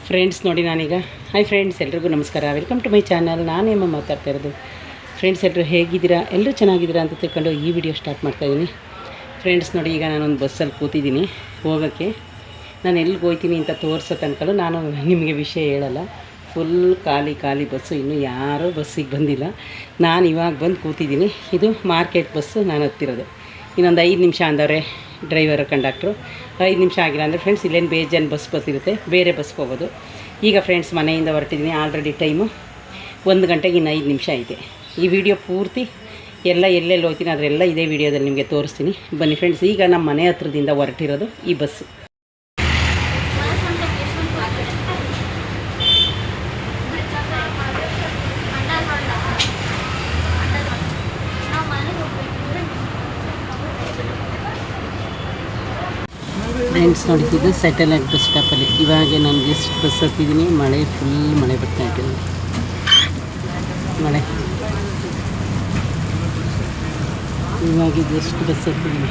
Friends ನೋಡಿ ನಾನೀಗ hi friends ಎಲ್ರಿಗೂ ನಮಸ್ಕಾರ, ವೆಲ್ಕಮ್ ಟು ಮೈ ಚಾನಲ್. ನಾನೇಮ್ಮ ಮಾತಾಡ್ತಾ ಇರೋದು. ಫ್ರೆಂಡ್ಸ್ ಎಲ್ಲರೂ ಹೇಗಿದ್ದೀರಾ? ಎಲ್ಲರೂ ಚೆನ್ನಾಗಿದ್ದೀರಾ ಅಂತ ತಿಳ್ಕೊಂಡು ಈ ವಿಡಿಯೋ ಸ್ಟಾರ್ಟ್ ಮಾಡ್ತಾಯಿದ್ದೀನಿ. ಫ್ರೆಂಡ್ಸ್ ನೋಡಿ, ಈಗ ನಾನೊಂದು ಬಸ್ಸಲ್ಲಿ ಕೂತಿದ್ದೀನಿ ಹೋಗೋಕ್ಕೆ. ನಾನು ಎಲ್ಲಿಗೆ ಹೋಗ್ತೀನಿ ಅಂತ ತೋರಿಸೋ ತನಕ ನಾನು ನಿಮಗೆ ವಿಷಯ ಹೇಳಲ್ಲ. ಫುಲ್ ಖಾಲಿ ಬಸ್ಸು, ಇನ್ನೂ ಯಾರೂ ಬಸ್ಸಿಗೆ ಬಂದಿಲ್ಲ. ನಾನು ಇವಾಗ ಬಂದು ಕೂತಿದ್ದೀನಿ. ಇದು ಮಾರ್ಕೆಟ್ ಬಸ್ಸು ನಾನು ಹತ್ತಿರೋದು. ಇನ್ನೊಂದು 5 ನಿಮಿಷ ಅಂದವ್ರೆ ಡ್ರೈವರ್ ಕಂಡಕ್ಟ್ರು. 5 ನಿಮಿಷ ಆಗಿಲ್ಲ ಅಂದರೆ ಫ್ರೆಂಡ್ಸ್ ಇಲ್ಲೇನು ಬೇಜಾನ್ ಬಸ್ ಬರ್ತಿರುತ್ತೆ, ಬೇರೆ ಬಸ್ಗೆ ಹೋಗೋದು. ಈಗ ಫ್ರೆಂಡ್ಸ್ ಮನೆಯಿಂದ ಹೊರಟಿದ್ದೀನಿ. ಆಲ್ರೆಡಿ ಟೈಮು 1 ಗಂಟೆಗೆ ಇನ್ನು 5 ನಿಮಿಷ ಐತೆ. ಈ ವಿಡಿಯೋ ಪೂರ್ತಿ ಎಲ್ಲೆಲ್ಲಿ ಹೋಗ್ತೀನಿ ಅದರೆಲ್ಲ ಇದೇ ವಿಡಿಯೋದಲ್ಲಿ ನಿಮಗೆ ತೋರಿಸ್ತೀನಿ. ಬನ್ನಿ ಫ್ರೆಂಡ್ಸ್, ಈಗ ನಮ್ಮ ಮನೆ ಹತ್ರದಿಂದ ಹೊರಟಿರೋದು ಈ ಬಸ್ಸು. ಫ್ರೆಂಡ್ಸ್ ನೋಡಿ, ಇದು ಸ್ಯಾಟಲೈಟ್ ಬಸ್ ಸ್ಟಾಪಲ್ಲಿ ಇವಾಗ ನಾನು ಜಸ್ಟ್ ಬಸ್ ಹತ್ತಿದ್ದೀನಿ. ಫುಲ್ ಮಳೆ ಬರ್ತಾಯಿದೆ. ಮಳೆ ಇವಾಗ ಜಸ್ಟ್ ಬಸ್ ಹತ್ತಿದ್ದೀನಿ.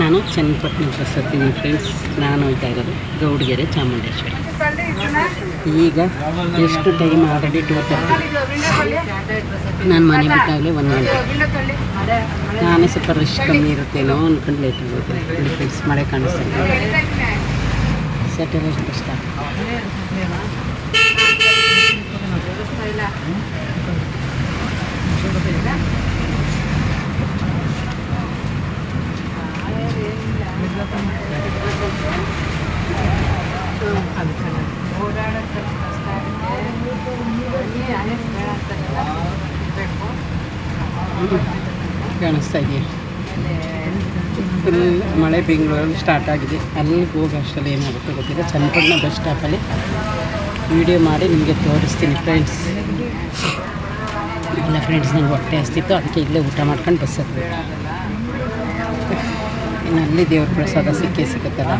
ನಾನು ಚನ್ನಪಟ್ಟಣ ಬಸ್ ಹತ್ತಿದ್ದೀನಿ ಫ್ರೆಂಡ್ಸ್. ನಾನು ಹೋಗ್ತಾ ಇರೋದು ಗೌಡಗೆರೆ ಚಾಮುಂಡೇಶ್ವರಿ. ಈಗ ಎಷ್ಟು ಟೈಮ್ ಆಲ್ರೆಡಿ 2:30. ನಾನು ಮನೆ ಬಿಟ್ಟಾಗಲೇ 1 ಗಂಟೆ. ನಾನೇ ಸ್ವಲ್ಪ ರಶ್ ಕಮ್ಮಿ ಇರುತ್ತೇನೋ ಅಂದ್ಕೊಂಡು ಲೇಟ್ ಆಗುತ್ತೆ. ಫ್ರೆಂಡ್ಸ್ ಮಳೆ ಕಾಣಿಸ್ತಾ ಇದೆ. Satellite bus stop. ಕಾಣಿಸ್ತಾ ಇದೆಯಾ? ಫುಲ್ ಮಳೆ ಬೆಂಗಳೂರಲ್ಲಿ ಸ್ಟಾರ್ಟ್ ಆಗಿದೆ. ಅಲ್ಲಿಗೆ ಹೋಗೋ ಅಷ್ಟರಲ್ಲಿ ಏನಾಗುತ್ತೆ ಗೊತ್ತಿಲ್ಲ. ಚನ್ನಪಟ್ಟಣ ಬಸ್ ಸ್ಟಾಪಲ್ಲಿ ವಿಡಿಯೋ ಮಾಡಿ ನಿಮಗೆ ತೋರಿಸ್ತೀನಿ ಫ್ರೆಂಡ್ಸ್. ಇಲ್ಲ ಫ್ರೆಂಡ್ಸ್, ನನಗೆ ಹೊಟ್ಟೆ ಹಸ್ತಿತ್ತು, ಅದಕ್ಕೆ ಇಲ್ಲೇ ಊಟ ಮಾಡ್ಕೊಂಡು ಬಸ್ ಹತ್ಬೇಕು. ಇನ್ನು ಅಲ್ಲಿ ದೇವ್ರ ಪ್ರಸಾದ ಸಿಕ್ಕುತ್ತಲ್ಲ.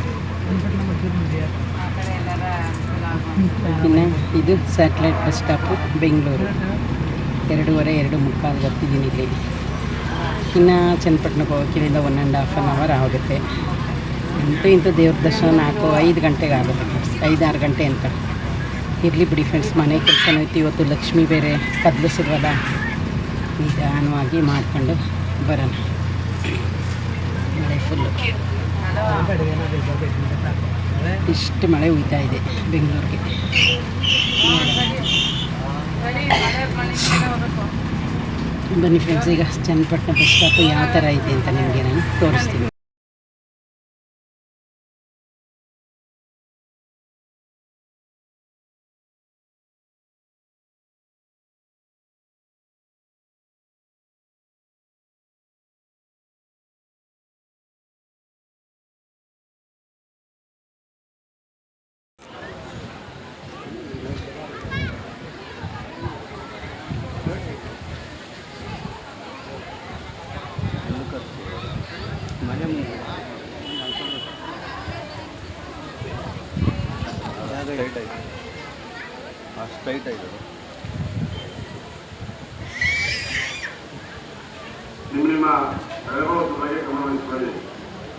ಇನ್ನು ಇದು ಸ್ಯಾಟಲೈಟ್ ಬಸ್ ಸ್ಟಾಪು ಬೆಂಗಳೂರು. 2:45 ಬರ್ತಿದ್ದೀನಿ ಇಲ್ಲಿ. ಇನ್ನು ಚನ್ನಪಟ್ಟಣಕ್ಕೆ ಹೋಗೋಕ್ಕೆ ಇಲ್ಲಿಂದ 1.5 hour ಆಗುತ್ತೆ. ಇಂಥ ದೇವ್ರ ದರ್ಶನ 4-5 ಗಂಟೆಗೆ ಆಗುತ್ತೆ ಫ್ರೆಂಡ್ಸ್. 5-6 ಗಂಟೆ ಅಂತ ಇರಲಿ ಬಿಡಿ ಫ್ರೆಂಡ್ಸ್. ಮನೆ ಕೆಲಸನೂ ಇತ್ತು. ಇವತ್ತು ಲಕ್ಷ್ಮಿ ಬೇರೆ ಕದ್ಲಿಸಿದ್ವಲ್ಲ, ನಿಧಾನವಾಗಿ ಮಾಡ್ಕೊಂಡು ಬರೋಣ. ಮಳೆ ಫುಲ್ಲು, ಇಷ್ಟು ಮಳೆ ಹುಯ್ತಾ ಇದೆ ಬೆಂಗಳೂರಿಗೆ. ಬನ್ನಿ ಫ್ರೆಂಡ್ಸ್, ಈಗ ಚನ್ನಪಟ್ಟಣ ಬಸ್ ಸ್ಟಾಪು ಯಾವ ಥರ ಇದೆ ಅಂತ ನಿಮಗೆ ನಾನು ತೋರಿಸ್ತೀನಿ. ಸ್ಟ್ರೈಟ್ ಆಯ್ತು. ನಿಮ್ಮ ಬೆಳಗಾವಿ ಬಗ್ಗೆ ಗಮನವಹಿಸಿಕೊಳ್ಳಿ.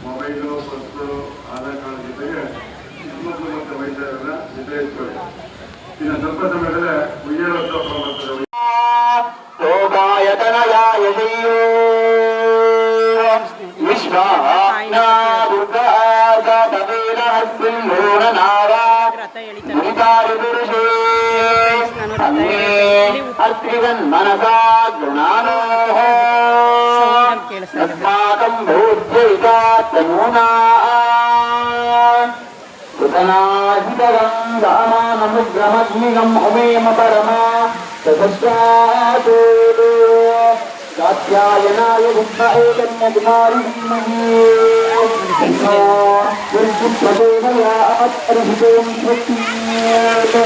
ಮೊಬೈಲು, ಬಸ್ಸು, ಆಧಾರ್ ಕಾರ್ಡ್ ಜೊತೆಗೆ ಹೆಣ್ಮಕ್ಳು ಮತ್ತು ವೈದ್ಯರನ್ನ ನಿಗ್ರಹಿಸಿಕೊಳ್ಳಿ. ಇನ್ನು ಸ್ವಲ್ಪ ಸಮಯದಲ್ಲಿ ಉಯ್ಯಾಲೋತ್ಸವ ಬರ್ತದೆ. मनसा गुणानो अस्माकं भूत्यैकात्मूना सुतनाहितरं दामानमुग्रमग्निगं होमेम परमा ततश्चातो कात्यायनाय विद्महे कन्याकुमारी धीमहि प्रचोदयात् अर्हितं प्रतीत्.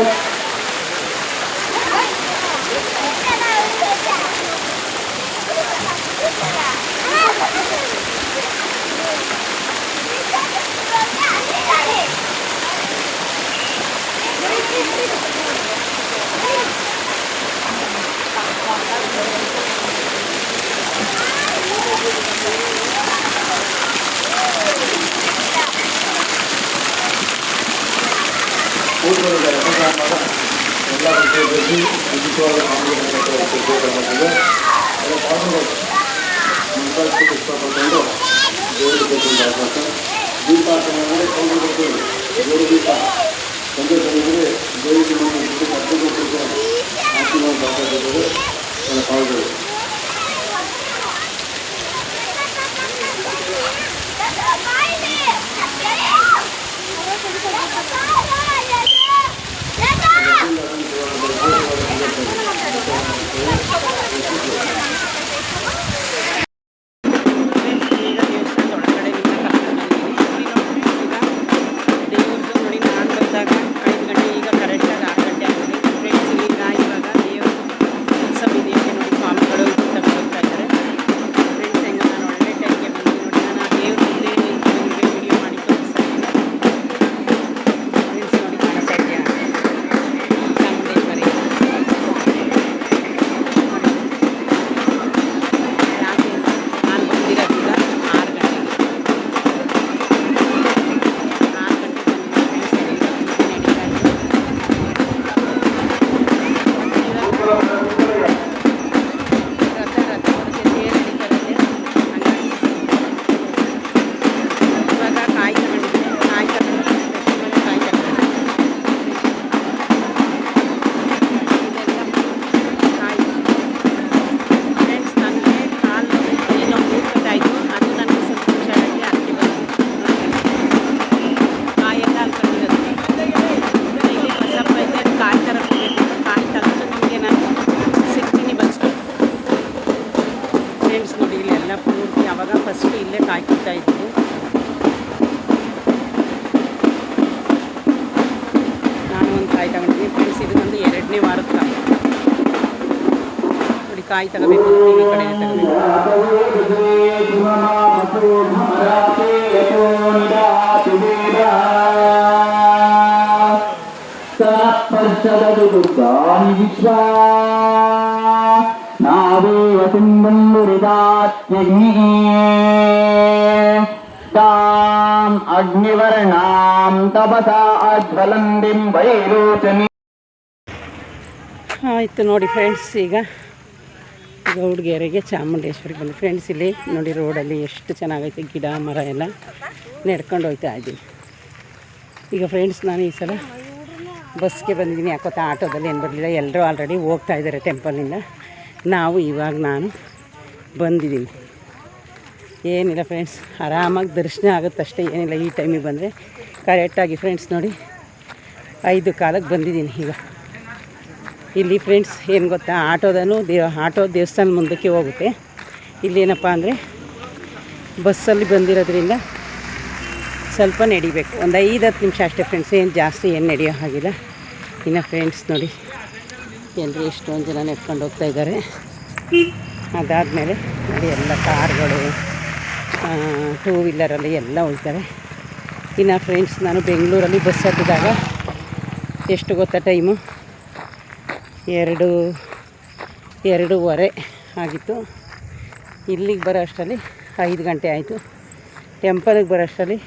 ಊರುಗಳಿದ್ದಾರೆ ಎಲ್ಲ ಬಗ್ಗೆ ಬೆಳೆಸಿ ವಿದ್ಯುತ್ವಾದ ಕಾನೂನುಗಳು ಎಲ್ಲ ಕಾನೂನುಗಳು ಮುಂದಾಗಿ ಇಷ್ಟಪಟ್ಟು ದೇವರಿಗೆ ಬೇಕಂತ ಅವಕಾಶ ದೀಪಾರ್ಚನೆ ಅಂದರೆ ಕೌಂಟು ದೇವರು ದೀಪ ಸಂಜೆ ಬಂದಿದ್ದರೆ ದೇವರಿಗೆ ಬಂದು ಅರ್ಧ ಆಶೀರ್ವಾದ ಅವಕಾಶ ಎಲ್ಲ ಪಾಲ್ಗೊಳ್ಳಿ. ಫಸ್ಟು ಇಲ್ಲೇ ಕಾಯ್ಕೊಳ್ತಾ ಇದ್ದೀವಿ. ನಾನು ಒಂದು ಕಾಯಿ ತಗೊಂಡಿದ್ದೀನಿ ಫ್ರೆಂಡ್ಸ್. ಇದು ಒಂದು 2ನೇ ವಾರದ ಕಾಯಿ ನೋಡಿ. ಕಾಯಿ ತಗೋಬೇಕು ಈ ಕಡೆ ತಗೋಬೇಕು. ತಾಂ ಅಗ್ನಿವರ್ಣಾಂ ತಪಸಾ ಜ್ವಲಂತಿಂ ವೈರೋಚನಿ. ಆಯಿತು ನೋಡಿ ಫ್ರೆಂಡ್ಸ್. ಈಗ ಗೌಡ್ಗೆರೆಗೆ ಚಾಮುಂಡೇಶ್ವರಿಗೆ ಬಂದು ಫ್ರೆಂಡ್ಸ್. ಇಲ್ಲಿ ನೋಡಿ ರೋಡಲ್ಲಿ ಎಷ್ಟು ಚೆನ್ನಾಗೈತೆ, ಗಿಡ ಮರ ಎಲ್ಲ ನಡ್ಕೊಂಡು ಹೋಗ್ತಾ ಇದ್ದೀನಿ. ಈಗ ಫ್ರೆಂಡ್ಸ್ ನಾನು ಈ ಸಲ ಬಸ್ಗೆ ಬಂದಿದ್ದೀನಿ. ಯಾಕೊತ್ತಾ ಆಟೋದಲ್ಲಿ ಏನು ಬರಲಿಲ್ಲ, ಎಲ್ಲರೂ ಆಲ್ರೆಡಿ ಹೋಗ್ತಾ ಇದ್ದಾರೆ ಟೆಂಪಲಿಂದ. ನಾನು ಬಂದಿದ್ದೀನಿ. ಏನಿಲ್ಲ ಫ್ರೆಂಡ್ಸ್, ಆರಾಮಾಗಿ ದರ್ಶನ ಆಗುತ್ತಷ್ಟೇ, ಏನಿಲ್ಲ. ಈ ಟೈಮಿಗೆ ಬಂದರೆ ಕರೆಕ್ಟಾಗಿ ಫ್ರೆಂಡ್ಸ್ ನೋಡಿ 5:15 ಬಂದಿದ್ದೀನಿ. ಈಗ ಇಲ್ಲಿ ಫ್ರೆಂಡ್ಸ್ ಏನು ಗೊತ್ತಾ, ಆಟೋ ದೇವಸ್ಥಾನ ಮುಂದಕ್ಕೆ ಹೋಗುತ್ತೆ. ಇಲ್ಲೇನಪ್ಪ ಅಂದರೆ ಬಸ್ಸಲ್ಲಿ ಬಂದಿರೋದ್ರಿಂದ ಸ್ವಲ್ಪ ನಡಿಬೇಕು, ಒಂದು 5-10 ನಿಮಿಷ ಅಷ್ಟೇ ಫ್ರೆಂಡ್ಸ್, ಏನು ಜಾಸ್ತಿ ಏನು ನಡೆಯೋ ಹಾಗಿಲ್ಲ. ಇನ್ನು ಫ್ರೆಂಡ್ಸ್ ನೋಡಿ ಎಲ್ಲರೂ ಎಷ್ಟೊಂದು ಜನ ನೆಡ್ಕೊಂಡು ಹೋಗ್ತಾ ಇದ್ದಾರೆ. ಅದಾದಮೇಲೆ ನೋಡಿ ಎಲ್ಲ ಕಾರ್ಗಳು, 2 ವೀಲರಲ್ಲಿ ಎಲ್ಲ ಹೋಗ್ತಾರೆ. ಇನ್ನು ಫ್ರೆಂಡ್ಸ್ ನಾನು ಬೆಂಗಳೂರಲ್ಲಿ ಬಸ್ ಹತ್ತಿದಾಗ ಎಷ್ಟು ಗೊತ್ತಾ ಟೈಮು, 2:30 ಆಗಿತ್ತು. ಇಲ್ಲಿಗೆ ಬರೋ ಅಷ್ಟರಲ್ಲಿ 5 ಗಂಟೆ ಆಯಿತು. ಟೆಂಪಲ್ಗೆ ಬರೋ ಅಷ್ಟರಲ್ಲಿ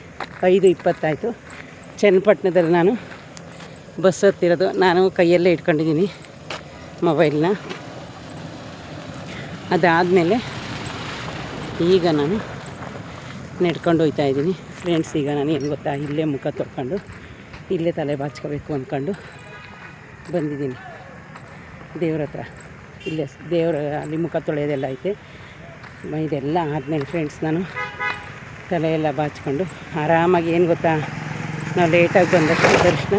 5:20 ಆಯಿತು. ಚನ್ನಪಟ್ಟಣದಲ್ಲಿ ನಾನು ಬಸ್ ಹತ್ತಿರೋದು. ನಾನು ಕೈಯಲ್ಲೇ ಇಟ್ಕೊಂಡಿದ್ದೀನಿ ಮೊಬೈಲ್ನ. ಅದಾದಮೇಲೆ ಈಗ ನಾನು ನೆಡ್ಕೊಂಡು ಹೋಗ್ತಾ ಇದ್ದೀನಿ ಫ್ರೆಂಡ್ಸ್. ಈಗ ನಾನು ಏನು ಗೊತ್ತಾ, ಇಲ್ಲೇ ಮುಖ ತೊಳ್ಕೊಂಡು ಇಲ್ಲೇ ತಲೆ ಬಾಚ್ಕೋಬೇಕು ಅಂದ್ಕೊಂಡು ಬಂದಿದ್ದೀನಿ ದೇವ್ರ ಹತ್ರ. ಇಲ್ಲೇ ದೇವ್ರ ಅಲ್ಲಿ ಮುಖ ತೊಳೆಯೋದೆಲ್ಲ ಐತೆ. ಇದೆಲ್ಲ ಆದಮೇಲೆ ಫ್ರೆಂಡ್ಸ್ ನಾನು ತಲೆ ಎಲ್ಲ ಬಾಚ್ಕೊಂಡು ಆರಾಮಾಗಿ, ಏನು ಗೊತ್ತಾ, ನಾವು ಲೇಟಾಗಿ ಬಂದಷ್ಟು ದರ್ಶನ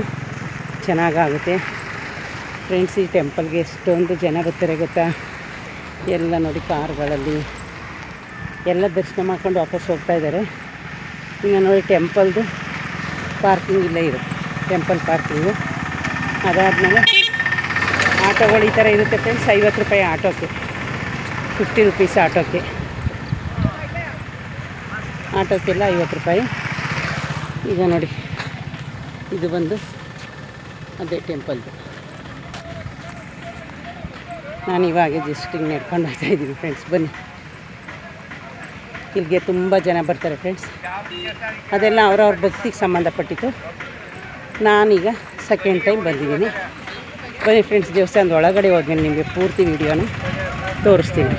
ಚೆನ್ನಾಗಾಗುತ್ತೆ ಫ್ರೆಂಡ್ಸ್. ಈ ಟೆಂಪಲ್ಗೆ ಎಷ್ಟೊಂದು ಜನ ಬರ್ತಾರೆ ಗೊತ್ತಾ, ಎಲ್ಲ ನೋಡಿ ಕಾರುಗಳಲ್ಲಿ ಎಲ್ಲ ದರ್ಶನ ಮಾಡ್ಕೊಂಡು ವಾಪಸ್ ಹೋಗ್ತಾ ಇದ್ದಾರೆ. ಈಗ ನೋಡಿ ಟೆಂಪಲ್ದು ಪಾರ್ಕಿಂಗ್ ಇಲ್ಲೇ ಇರುತ್ತೆ, ಟೆಂಪಲ್ ಪಾರ್ಕಿಂಗು. ಅದಾದಮೇಲೆ ಆಟೋಗಳು ಈ ಥರ ಇರುತ್ತೆ ಫ್ರೆಂಡ್ಸ್. 50 ರೂಪಾಯಿ ಆಟೋಕ್ಕೆ, 50 ರುಪೀಸ್ ಆಟೋಕ್ಕೆಲ್ಲ 50 ರೂಪಾಯಿ. ಈಗ ನೋಡಿ ಇದು ಬಂದು ಅದೇ ಟೆಂಪಲ್ದು. ನಾನು ಇವಾಗೆ ಜಸ್ಟ್ ಹಿಂಗೆ ನಡ್ಕೊಂಡು ಹೋಗ್ತಾ ಇದ್ದೀನಿ ಫ್ರೆಂಡ್ಸ್. ಬನ್ನಿ, ಇಲ್ಲಿಗೆ ತುಂಬ ಜನ ಬರ್ತಾರೆ ಫ್ರೆಂಡ್ಸ್. ಅದೆಲ್ಲ ಅವ್ರವ್ರ ಭಕ್ತಿಗೆ ಸಂಬಂಧಪಟ್ಟಿತ್ತು. ನಾನೀಗ ಸೆಕೆಂಡ್ ಟೈಮ್ ಬಂದಿದ್ದೀನಿ. ಬನ್ನಿ ಫ್ರೆಂಡ್ಸ್, ದೇವಸ್ಥಾನದ ಒಳಗಡೆ ಹೋದ್ಮೇಲೆ ನಿಮಗೆ ಪೂರ್ತಿ ವೀಡಿಯೋನ ತೋರಿಸ್ತೀನಿ.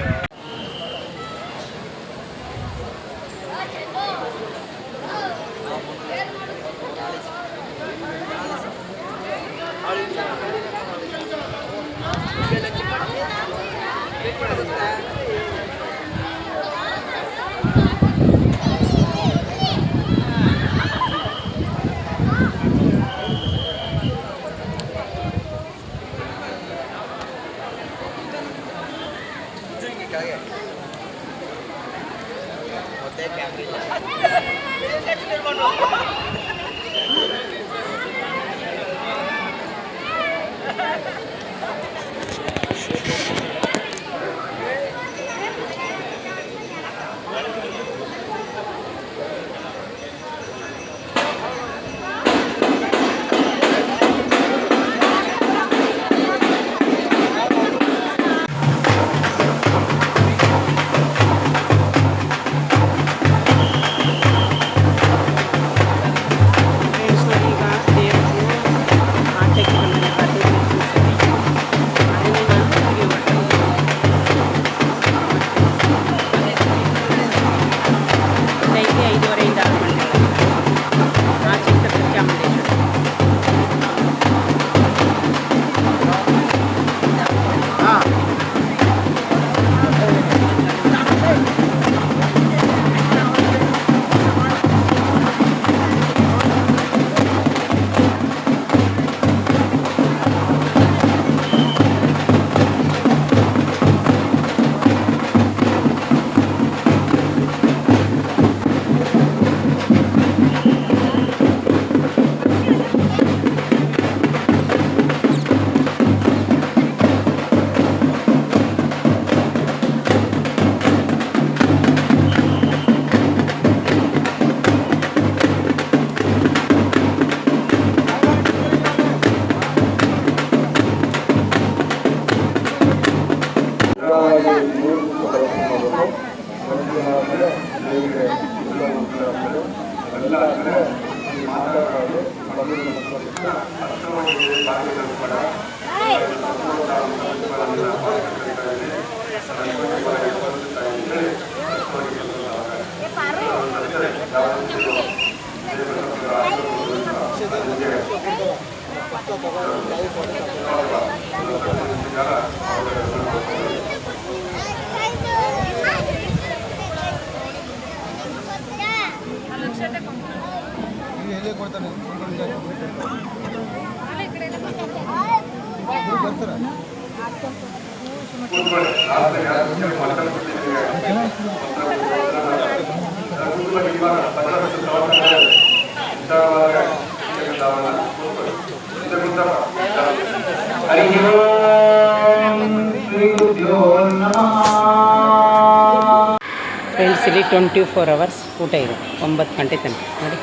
ಫ್ರೆಂಡ್ಸ್, ಇಲ್ಲಿ 24 hours ಊಟ ಇದೆ, 9 ಗಂಟೆ ತನಕ. ನೋಡಿ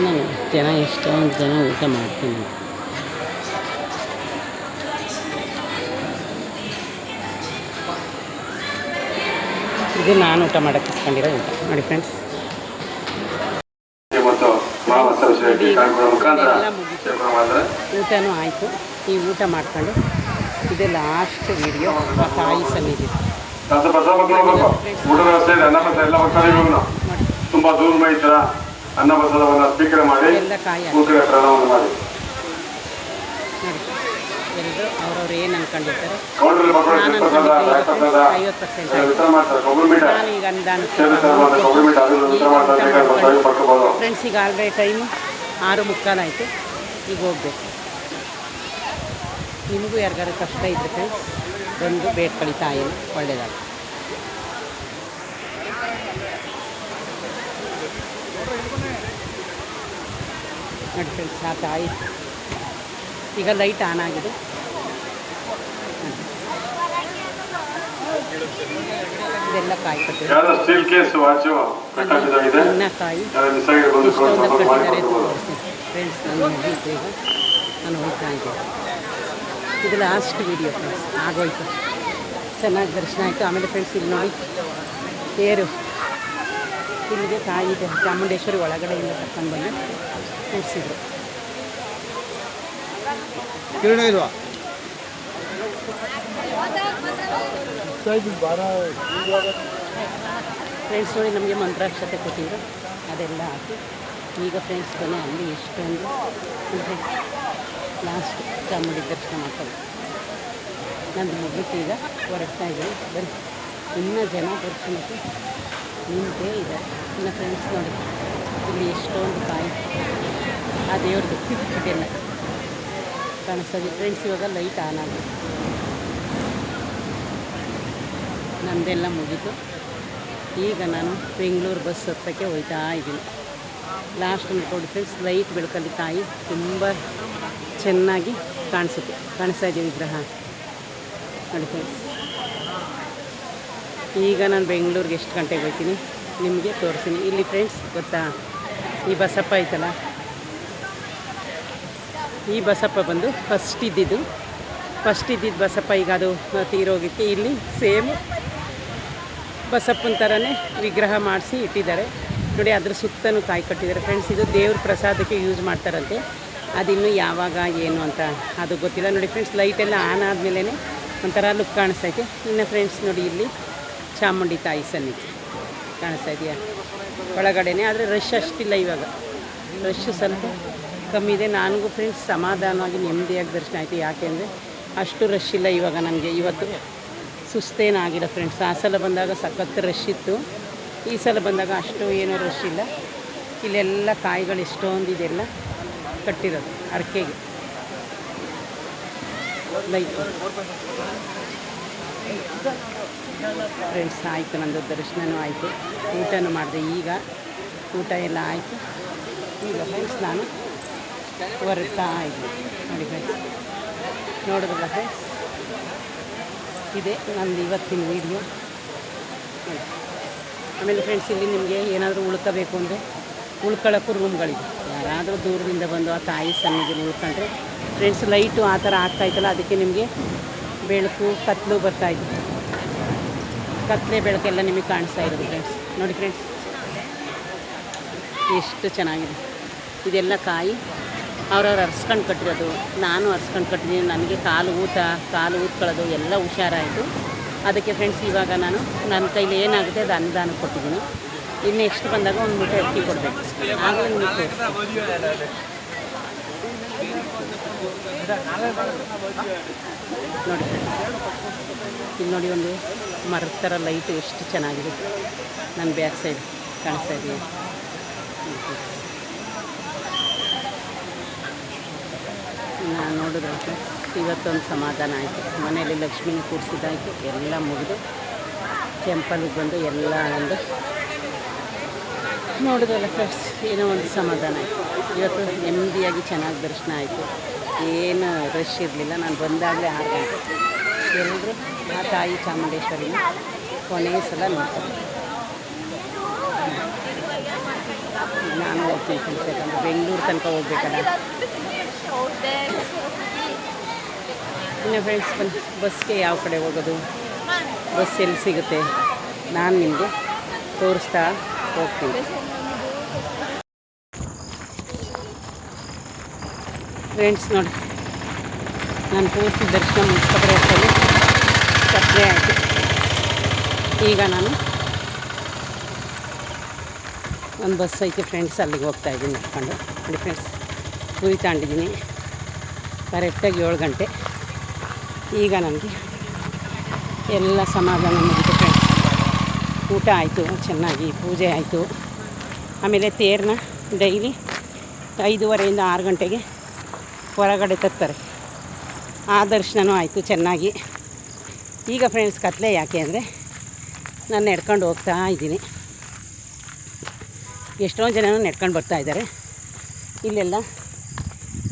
ನಾನು ಜನ ಎಷ್ಟೊಂದು ಜನ ಊಟ ಮಾಡ್ತೀನಿ. ಇದು ನಾನು ಊಟ ಮಾಡೋಕ್ಕೆ ಇಸ್ಕೊಂಡಿರೋ ಊಟ ನೋಡಿ ಫ್ರೆಂಡ್ಸ್. ಊಟನೂ ಆಯಿತು. ಈ ಊಟ ಮಾಡ್ಕೊಂಡು ಇದೇ ಲಾಸ್ಟ್ ವೀಡಿಯೋ. ಆ ತಾಯಿ ಸನ್ನಿಧಿ ಊಟ ವ್ಯವಸ್ಥೆ ಇದೆ, ಅನ್ನ ಪ್ರಸಾದ ಎಲ್ಲ ಬರ್ತಾರೆ. ತುಂಬಾ ದೂರ ಮೈತ್ರ ಅನ್ನ ಪ್ರಸಾದವನ್ನು ಸ್ವೀಕಾರ ಮಾಡಿ ಎಲ್ಲ ಕಾಯಿ ಪ್ರಣಾಮವನ್ನು ಮಾಡಿ ನೋಡಿ. ಎಲ್ಲರೂ ಅವ್ರವ್ರು ಏನು ಅಂದ್ಕೊಂಡಿರ್ತಾರೆ. ಕೌಂಟ್ರಲ್ಲಿ ನಾನು 50% ನಾನು ಈಗ ಅನುದಾನ ಫ್ರೆಂಡ್ಸ್. ಈಗ ಆಲ್ರೆಡಿ ಟೈಮು 6:45 ಆಯಿತು. ಈಗ ಹೋಗ್ಬೇಕು. ನಿಮಗೂ ಯಾರಿಗಾರು ಕಷ್ಟ ಇದ್ರೆ ಫ್ರೆಂಡ್ಸ್ ಬಂದು ಬೇಡ್ಕೊಳ್ಳಿ ತಾಯಿಯನ್ನು, ಒಳ್ಳೆಯದಾಗ. ನೋಡಿ ಫ್ರೆಂಡ್ಸ್, ಆ ತಾಯಿ ಈಗ ಲೈಟ್ ಆನ್ ಆಗಿದೆ. ಇದೆಲ್ಲ ಕಾಯಿ ಕಟ್ಟಿದೆ, ಇನ್ನ ಕಾಯಿ ಇಷ್ಟೊಂದು ಕಟ್ಟಿದ್ದಾರೆ ಫ್ರೆಂಡ್ಸ್. ನಾನು ಮುಗಿದ್ದು ಈಗ ನಾನು ಹೋಗ್ತಾ ಇದ್ದೆ. ಇದು ಲಾಸ್ಟ್ ವೀಡಿಯೋ ಫ್ರೆಂಡ್ಸ್. ಆಗೋಯ್ತು, ಚೆನ್ನಾಗಿ ದರ್ಶನ ಆಯಿತು. ಆಮೇಲೆ ಫ್ರೆಂಡ್ಸ್ ಇಲ್ಲಿ ನೋಡಿ ತೇರು, ಇಲ್ಲಿಗೆ ತಾಯಿ ಚಾಮುಂಡೇಶ್ವರಿ ಒಳಗಡೆಯಿಂದ ಕರ್ಕೊಂಡು ಬಂದು ಕೂರಿಸಿದ್ರು. ಕಿರಣ ಇಲ್ವಾ ಫ್ರೆಂಡ್ಸ್ ನೋಡಿ ನಮಗೆ ಮಂತ್ರಾಕ್ಷತೆ ಕೊಟ್ಟಿದ್ರು ಅದೆಲ್ಲ ಹಾಕಿ ಈಗ ಫ್ರೆಂಡ್ಸ್ ಕೊನೆ ಅಲ್ಲಿ ಎಷ್ಟೊಂದು ಲಾಸ್ಟ್ ಚಾಮುಂಡಿ ದರ್ಶನ ಮಾಡ್ಕೊಂಡು ನಂದು ಮುಗಿತು ಈಗ ಹೊರಡ್ತಾ ಇದ್ದೀನಿ ಬನ್ನಿ ಇನ್ನೂ ಜನ ದರ್ಶನಕ್ಕೆ ನಿಂತೇ ಇದ್ದಾರೆ ಇನ್ನು ಫ್ರೆಂಡ್ಸ್ ನೋಡಿ ಇಲ್ಲಿ ಎಷ್ಟೊಂದು ಕಾಯಿ ಆ ದೇವ್ರದ್ದು ಇದೆಲ್ಲ ಕಾಣಿಸ್ತದೆ ಫ್ರೆಂಡ್ಸ್. ಇವಾಗ ಲೈಟ್ ಆನ್ ಆಗಿದೆ, ನಮ್ಮದೆಲ್ಲ ಮುಗೀತು. ಈಗ ನಾನು ಬೆಂಗಳೂರು ಬಸ್ ಹತ್ತಕ್ಕೆ ಹೋಗ್ತಾ ಇದ್ದೀನಿ. ಲಾಸ್ಟ್ ನೋಡ್ಕೊಂಡು ಫ್ರೆಂಡ್ಸ್ ಲೈಟ್ ಬೆಳಕಲ್ಲಿ ತಾಯಿ ತುಂಬ ಚೆನ್ನಾಗಿ ಕಾಣಿಸ್ತಾ ಇದೆ ವಿಗ್ರಹ ನೋಡಿ ಫ್ರೆಂಡ್ಸ್. ಈಗ ನಾನು ಬೆಂಗಳೂರಿಗೆ ಎಷ್ಟು ಗಂಟೆಗೆ ಹೋಗ್ತೀನಿ ನಿಮಗೆ ತೋರಿಸ್ತೀನಿ. ಇಲ್ಲಿ ಫ್ರೆಂಡ್ಸ್ ಗೊತ್ತಾ, ಈ ಬಸಪ್ಪ ಐತಲ್ಲ, ಈ ಬಸಪ್ಪ ಬಂದು ಫಸ್ಟ್ ಇದ್ದಿದ್ದು ಬಸಪ್ಪ. ಈಗ ಅದು ತೀರೋಗಿತ್ತು. ಇಲ್ಲಿ ಸೇಮ್ ಬಸಪ್ಪನ ಥರನೇ ವಿಗ್ರಹ ಮಾಡಿಸಿ ಇಟ್ಟಿದ್ದಾರೆ ನೋಡಿ. ಅದ್ರ ಸುತ್ತಲೂ ಕಾಯಿ ಕಟ್ಟಿದ್ದಾರೆ ಫ್ರೆಂಡ್ಸ್. ಇದು ದೇವ್ರ ಪ್ರಸಾದಕ್ಕೆ ಯೂಸ್ ಮಾಡ್ತಾರಂತೆ. ಅದಿನ್ನೂ ಯಾವಾಗ ಏನು ಅಂತ ಅದು ಗೊತ್ತಿಲ್ಲ ನೋಡಿ ಫ್ರೆಂಡ್ಸ್. ಲೈಟೆಲ್ಲ ಆನ್ ಆದಮೇಲೆ ಒಂಥರ ಲುಕ್ ಕಾಣಿಸ್ತೈತೆ. ಇನ್ನು ಫ್ರೆಂಡ್ಸ್ ನೋಡಿ ಇಲ್ಲಿ ಚಾಮುಂಡಿ ತಾಯಿ ಸನ್ನಿಧಿ ಕಾಣಿಸ್ತಾ ಇದೆಯಾ ಒಳಗಡೆನೇ. ಆದರೆ ರಶ್ ಅಷ್ಟಿಲ್ಲ, ಇವಾಗ ರಶ್ ಸ್ವಲ್ಪ ಕಮ್ಮಿ ಇದೆ. ನನಗೂ ಫ್ರೆಂಡ್ಸ್ ಸಮಾಧಾನವಾಗಿ ನೆಮ್ಮದಿಯಾಗಿ ದರ್ಶನ ಆಯಿತು. ಯಾಕೆಂದರೆ ಅಷ್ಟು ರಶ್ ಇಲ್ಲ ಇವಾಗ. ನನಗೆ ಇವತ್ತು ಸುಸ್ತೇನಾಗಿಲ್ಲ ಫ್ರೆಂಡ್ಸ್. ಆ ಸಲ ಬಂದಾಗ ಸಖತ್ ರಶ್ ಇತ್ತು, ಈ ಸಲ ಬಂದಾಗ ಅಷ್ಟು ಏನೂ ರಶ್ ಇಲ್ಲ. ಇಲ್ಲೆಲ್ಲ ಕಾಯಿಗಳು ಎಷ್ಟೊಂದು ಇದೆಲ್ಲ ಕಟ್ಟಿರೋದು ಅರ್ಕೆಗೆ ಲೈಟ್ ಫ್ರೆಂಡ್ಸ್. ಆಯಿತು, ನಂದು ದರ್ಶನವೂ ಆಯಿತು, ಊಟನೂ ಮಾಡಿದೆ. ಈಗ ಊಟ ಎಲ್ಲ ಆಯಿತು. ಈಗ ಫ್ರೆಂಡ್ಸ್ ನಾನು ಹೊರಡ್ತಾ ಇದ್ದೀನಿ ನೋಡಿ ಫ್ರೆಂಡ್ಸ್. ನೋಡಿದ್ರಲ್ಲ ಫ್ರೆಂಡ್ಸ್, ಇದೆ ನಂದು ಇವತ್ತಿನ ವೀಡಿಯೋ. ಆಮೇಲೆ ಫ್ರೆಂಡ್ಸ್ ಇಲ್ಲಿ ನಿಮಗೆ ಏನಾದರೂ ಉಳ್ಕೋಬೇಕು ಅಂದರೆ ಉಳ್ಕೊಳ್ಳೋಕ್ಕೂ ರೂಮ್ಗಳಿದೆ. ಯಾರಾದರೂ ದೂರದಿಂದ ಬಂದು ಆ ತಾಯಿ ಸನ್ನಿಧಿನ ಉಳ್ಕೊಂಡ್ರೆ ಫ್ರೆಂಡ್ಸ್ ಲೈಟು ಆ ಥರ ಆಗ್ತಾಯಿತ್ತಲ್ಲ, ಅದಕ್ಕೆ ನಿಮಗೆ ಬೆಳಕು ಕತ್ತಲು ಬರ್ತಾಯಿತ್ತು. ಕತ್ತಲೆ ಬೆಳಕೆಲ್ಲ ನಿಮಗೆ ಕಾಣಿಸ್ತಾ ಇರೋದು ಫ್ರೆಂಡ್ಸ್. ನೋಡಿ ಫ್ರೆಂಡ್ಸ್ ಎಷ್ಟು ಚೆನ್ನಾಗಿದೆ. ಇದೆಲ್ಲ ಕಾಯಿ ಅವ್ರವ್ರು ಅರ್ಸ್ಕೊಂಡು ಕಟ್ಟಿರೋದು. ನಾನು ಅರ್ಸ್ಕೊಂಡು ಕಟ್ಟಿದ್ದೀನಿ. ನನಗೆ ಕಾಲು ಊದ್ಕೊಳ್ಳೋದು ಎಲ್ಲ ಹುಷಾರಾಯಿತು. ಅದಕ್ಕೆ ಫ್ರೆಂಡ್ಸ್ ಇವಾಗ ನಾನು ನನ್ನ ಕೈಲಿ ಏನಾಗುತ್ತೆ ಅದು ಅನುದಾನ ಕೊಟ್ಟಿದ್ದೀನಿ. ಇನ್ನು ನೆಕ್ಸ್ಟ್ ಬಂದಾಗ ಒಂದು ಮೂಟೆ ಅಕ್ಕಿ ಕೊಡಬೇಕು. ಆಗಲೇ ನಿಮಗೆ ನೋಡಿ ಇಲ್ಲಿ ನೋಡಿ ಒಂದು ಮರದ ಥರ ಲೈಟು ಎಷ್ಟು ಚೆನ್ನಾಗಿದೆ. ನನ್ನ ಬ್ಯಾಕ್ ಸೈಡ್ ಕಾಣಿಸ್ತಾ ಇದೆಯಾ. ನಾನು ನೋಡಿದ್ರೆ ಇವತ್ತೊಂದು ಸಮಾಧಾನ ಆಯಿತು. ಮನೆಯಲ್ಲಿ ಲಕ್ಷ್ಮಿನ ಕೂರಿಸಿದ್ದಾಯಿತು, ಎಲ್ಲ ಮುಗಿದು ಟೆಂಪಲ್ಗೆ ಬಂದು ಎಲ್ಲ ಒಂದು ನೋಡಿದ್ರಲ್ಲ ಫ್ರೆಂಡ್ಸ್, ಏನೋ ಒಂದು ಸಮಾಧಾನ ಆಯಿತು. ಇವತ್ತು ನೆಮ್ಮದಿಯಾಗಿ ಚೆನ್ನಾಗಿ ದರ್ಶನ ಆಯಿತು. ಏನು ರಶ್ ಇರಲಿಲ್ಲ. ನಾನು ಬಂದಾಗಲೇ 6 ಗಂಟೆ. ಎಲ್ಲರೂ ಆ ತಾಯಿ ಚಾಮುಂಡೇಶ್ವರಿನ ಕೊನೆಯ ಸಲ ನೋಡ್ತಾರೆ. ನಾನು ಹೋಗ್ತೀನಿ ಫ್ರೆಂಡ್ಸ್, ಯಾಕಂದರೆ ಬೆಂಗಳೂರು ತನಕ ಹೋಗ್ಬೇಕಲ್ಲ. ಇನ್ನು ಫ್ರೆಂಡ್ಸ್ ಬಸ್ಗೆ ಯಾವ ಕಡೆ ಹೋಗೋದು, ಬಸ್ ಎಲ್ಲಿ ಸಿಗುತ್ತೆ, ನಾನು ನಿಮಗೆ ತೋರಿಸ್ತಾ ಹೋಗ್ತೀನಿ. ಫ್ರೆಂಡ್ಸ್ ನೋಡಿ, ನಾನು ಪೂರ್ತಿ ದರ್ಶನ ಮುಗಿಸ್ಕೊಂಡ್ರೆ ಅಷ್ಟರಲ್ಲಿ ಕತ್ತಲೆ ಆಯಿತು. ಈಗ ನಾನು ಒಂದು ಬಸ್ ಐತೆ ಫ್ರೆಂಡ್ಸ್, ಅಲ್ಲಿಗೆ ಹೋಗ್ತಾಯಿದ್ದೀನಿ ನಡ್ಕೊಂಡು. ನೋಡಿ ಫ್ರೆಂಡ್ಸ್ ಗುರಿ ತಾಂಡಿದ್ದೀನಿ ಕರೆಕ್ಟಾಗಿ 7 ಗಂಟೆ. ಈಗ ನನಗೆ ಎಲ್ಲ ಸಮಾಧಾನ ಮುಗಿತು ಫ್ರೆಂಡ್ಸ್. ಊಟ ಆಯಿತು, ಚೆನ್ನಾಗಿ ಪೂಜೆ ಆಯಿತು. ಆಮೇಲೆ ತೇರನ್ನ ಡೈಲಿ 5:30 6 ಗಂಟೆಗೆ ಹೊರಗಡೆ ತರ್ತಾರೆ. ಆ ದರ್ಶನವೂ ಆಯಿತು ಚೆನ್ನಾಗಿ. ಈಗ ಫ್ರೆಂಡ್ಸ್ ಕತ್ಲೆ ಯಾಕೆ ಅಂದರೆ ನಾನು ನಡ್ಕೊಂಡು ಹೋಗ್ತಾ ಇದ್ದೀನಿ. ಎಷ್ಟೊಂದು ಜನನೂ ನಡ್ಕೊಂಡು ಬರ್ತಾಯಿದ್ದಾರೆ. ಇಲ್ಲೆಲ್ಲ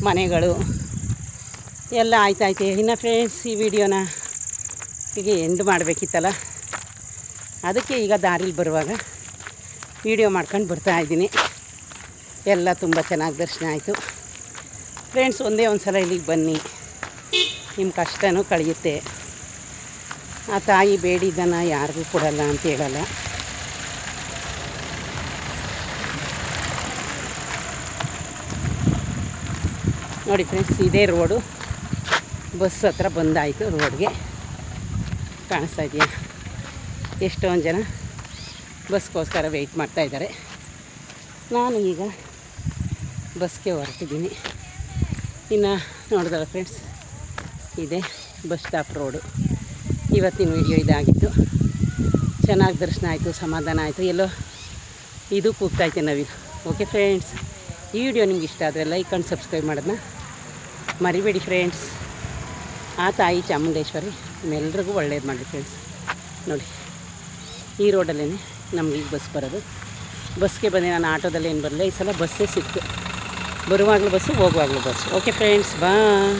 ಮನೆಗಳು ಎಲ್ಲ ಆಯ್ತಾಯ್ತು. ಇನ್ನು ಫ್ರೆಂಡ್ಸ್ ಈ ವಿಡಿಯೋನ ಹೀಗೆ ಎಂಡ್ ಮಾಡಬೇಕಿತ್ತಲ್ಲ, ಅದಕ್ಕೆ ಈಗ ದಾರಿಲಿ ಬರುವಾಗ ವಿಡಿಯೋ ಮಾಡ್ಕೊಂಡು ಬರ್ತಾಯಿದ್ದೀನಿ. ಎಲ್ಲ ತುಂಬ ಚೆನ್ನಾಗಿ ದರ್ಶನ ಆಯಿತು ಫ್ರೆಂಡ್ಸ್. ಒಂದೇ ಒಂದು ಸಲ ಇಲ್ಲಿಗೆ ಬನ್ನಿ, ನಿಮ್ಮ ಕಷ್ಟನೂ ಕಳೆಯುತ್ತೆ. ಆ ತಾಯಿ ಬೇಡಿದ್ದನ್ನು ಯಾರಿಗೂ ಕೊಡಲ್ಲ ಅಂತ ಹೇಳಲ್ಲ. ನೋಡಿ ಫ್ರೆಂಡ್ಸ್, ಇದೇ ರೋಡು. ಬಸ್ ಹತ್ರ ಬಂದಾಯಿತು ರೋಡ್ಗೆ. ಕಾಣಿಸ್ತಾ ಇದೆಯಾ? ಎಷ್ಟೊಂದು ಜನ ಬಸ್ಗೋಸ್ಕರ ವೆಯ್ಟ್ ಮಾಡ್ತಾಯಿದ್ದಾರೆ. ನಾನು ಈಗ ಬಸ್ಗೆ ಹೊರಟಿದ್ದೀನಿ. ಇನ್ನು ನೋಡಿದಲ್ಲ ಫ್ರೆಂಡ್ಸ್, ಇದೆ ಬಸ್ ಸ್ಟಾಪ್ ರೋಡು. ಇವತ್ತಿನ ವಿಡಿಯೋ ಇದಾಗಿತ್ತು. ಚೆನ್ನಾಗಿ ದರ್ಶನ ಆಯಿತು, ಸಮಾಧಾನ ಆಯಿತು. ಎಲ್ಲೋ ಇದು ಕೂಗ್ತಾಯಿತ್ತು ನಾವಿದು. ಓಕೆ ಫ್ರೆಂಡ್ಸ್, ಈ ವಿಡಿಯೋ ನಿಮ್ಗೆ ಇಷ್ಟ ಆದರೆ ಲೈಕ್ ಆ್ಯಂಡ್ ಸಬ್ಸ್ಕ್ರೈಬ್ ಮಾಡೋದನ್ನ ಮರಿಬೇಡಿ ಫ್ರೆಂಡ್ಸ್. ಆ ತಾಯಿ ಚಾಮುಂಡೇಶ್ವರಿ ನಿಮ್ಮೆಲ್ರಿಗೂ ಒಳ್ಳೇದು ಮಾಡಲಿ ಫ್ರೆಂಡ್ಸ್. ನೋಡಿ, ಈ ರೋಡಲ್ಲೇ ನಮ್ಗೆ ಈಗ ಬಸ್ ಬರೋದು. ಬಸ್ಗೆ ಬಂದೆ, ನಾನು ಆಟೋದಲ್ಲಿ ಏನು ಬರಲಿಲ್ಲ. ಈ ಸಲ ಬಸ್ಸೇ ಸಿಕ್ತು. ಬರುವಾಗಲೂ ಬಸ್ಸು, ಹೋಗುವಾಗಲೂ ಬಸ್ಸು. ಓಕೆ ಫ್ರೆಂಡ್ಸ್, ಬಾಯ್.